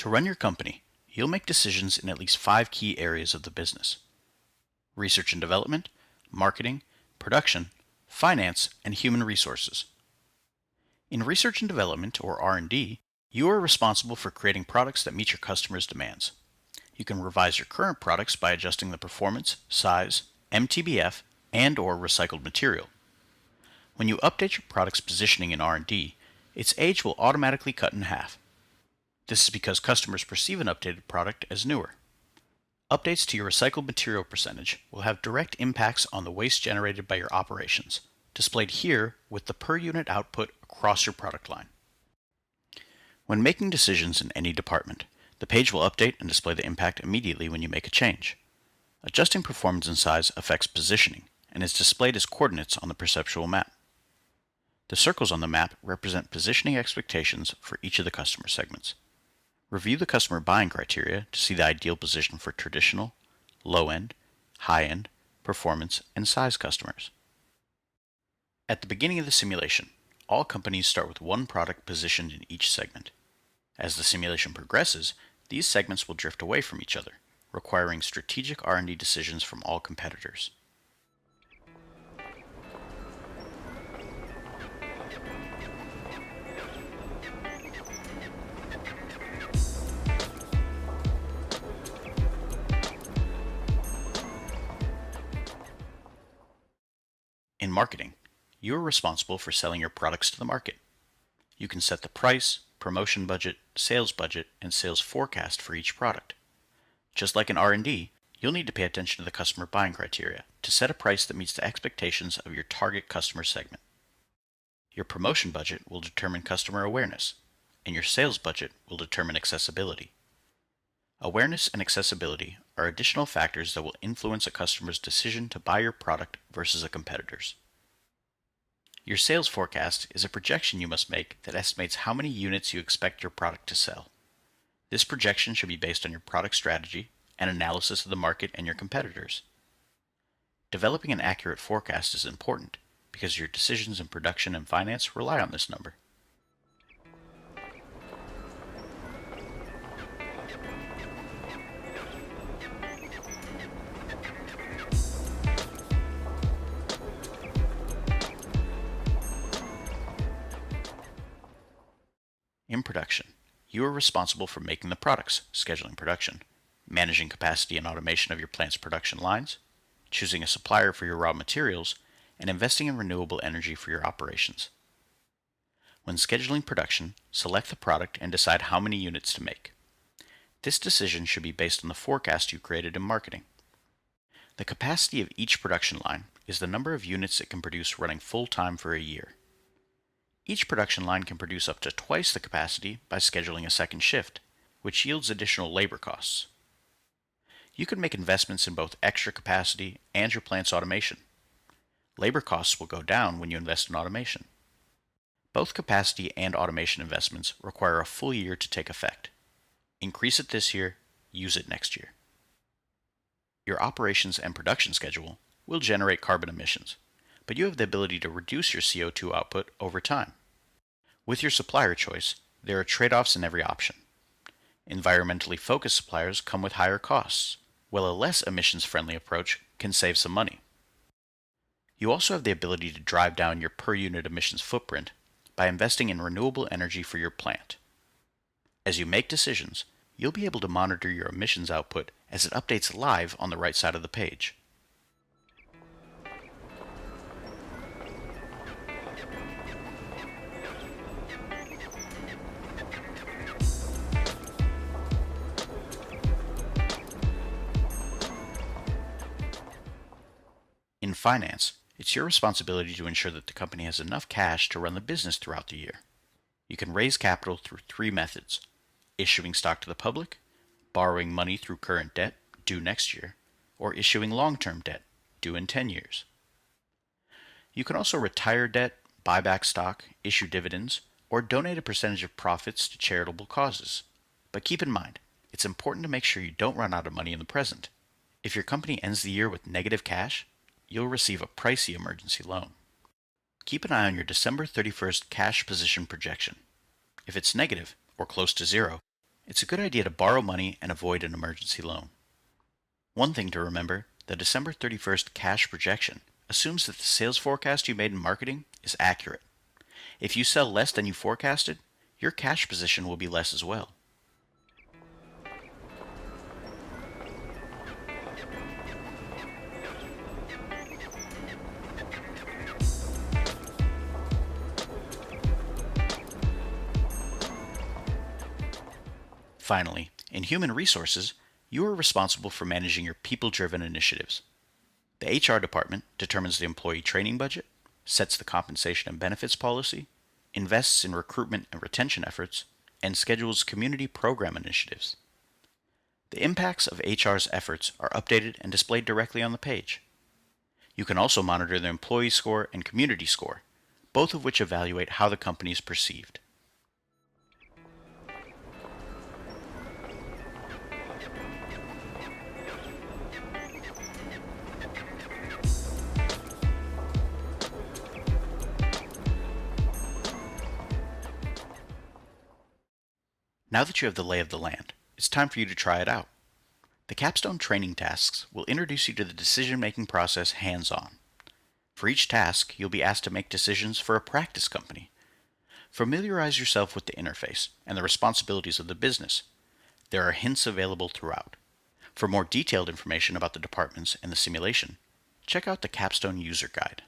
To run your company, you'll make decisions in at least 5 key areas of the business: research and development, marketing, production, finance, and human resources. In research and development, or R&D, you are responsible for creating products that meet your customers' demands. You can revise your current products by adjusting the performance, size, MTBF, and/or recycled material. When you update your product's positioning in R&D, its age will automatically cut in half. This is because customers perceive an updated product as newer. Updates to your recycled material percentage will have direct impacts on the waste generated by your operations, displayed here with the per unit output across your product line. When making decisions in any department, the page will update and display the impact immediately when you make a change. Adjusting performance and size affects positioning and is displayed as coordinates on the perceptual map. The circles on the map represent positioning expectations for each of the customer segments. Review the customer buying criteria to see the ideal position for traditional, low-end, high-end, performance, and size customers. At the beginning of the simulation, all companies start with one product positioned in each segment. As the simulation progresses, these segments will drift away from each other, requiring strategic R&D decisions from all competitors. In marketing, you are responsible for selling your products to the market. You can set the price, promotion budget, and sales forecast for each product. Just like in R&D, you'll need to pay attention to the customer buying criteria to set a price that meets the expectations of your target customer segment. Your promotion budget will determine customer awareness, and your sales budget will determine accessibility. Awareness and accessibility are additional factors that will influence a customer's decision to buy your product versus a competitor's. Your sales forecast is a projection you must make that estimates how many units you expect your product to sell. This projection should be based on your product strategy and analysis of the market and your competitors. Developing an accurate forecast is important because your decisions in production and finance rely on this number. In production, you are responsible for making the products, scheduling production, managing capacity and automation of your plant's production lines, choosing a supplier for your raw materials, and investing in renewable energy for your operations. When scheduling production, select the product and decide how many units to make. This decision should be based on the forecast you created in marketing. The capacity of each production line is the number of units it can produce running full-time for a year. Each production line can produce up to twice the capacity by scheduling a second shift, which yields additional labor costs. You can make investments in both extra capacity and your plant's automation. Labor costs will go down when you invest in automation. Both capacity and automation investments require a full year to take effect. Increase it this year, use it next year. Your operations and production schedule will generate carbon emissions, but you have the ability to reduce your CO2 output over time. With your supplier choice, there are trade-offs in every option. Environmentally focused suppliers come with higher costs, while a less emissions-friendly approach can save some money. You also have the ability to drive down your per-unit emissions footprint by investing in renewable energy for your plant. As you make decisions, you'll be able to monitor your emissions output as it updates live on the right side of the page. In finance, it's your responsibility to ensure that the company has enough cash to run the business throughout the year. You can raise capital through 3 methods: issuing stock to the public, borrowing money through current debt due next year, or issuing long-term debt due in 10 years. You can also retire debt, buy back stock, issue dividends, or donate a percentage of profits to charitable causes. But keep in mind, it's important to make sure you don't run out of money in the present. If your company ends the year with negative cash, you'll receive a pricey emergency loan. Keep an eye on your December 31st cash position projection. If it's negative or close to zero, it's a good idea to borrow money and avoid an emergency loan. One thing to remember, the December 31st cash projection assumes that the sales forecast you made in marketing is accurate. If you sell less than you forecasted, your cash position will be less as well. Finally, in human resources, you are responsible for managing your people-driven initiatives. The HR department determines the employee training budget, sets the compensation and benefits policy, invests in recruitment and retention efforts, and schedules community program initiatives. The impacts of HR's efforts are updated and displayed directly on the page. You can also monitor the employee score and community score, both of which evaluate how the company is perceived. Now that you have the lay of the land, it's time for you to try it out. The Capstone training tasks will introduce you to the decision-making process hands-on. For each task, you'll be asked to make decisions for a practice company. Familiarize yourself with the interface and the responsibilities of the business. There are hints available throughout. For more detailed information about the departments and the simulation, check out the Capstone User Guide.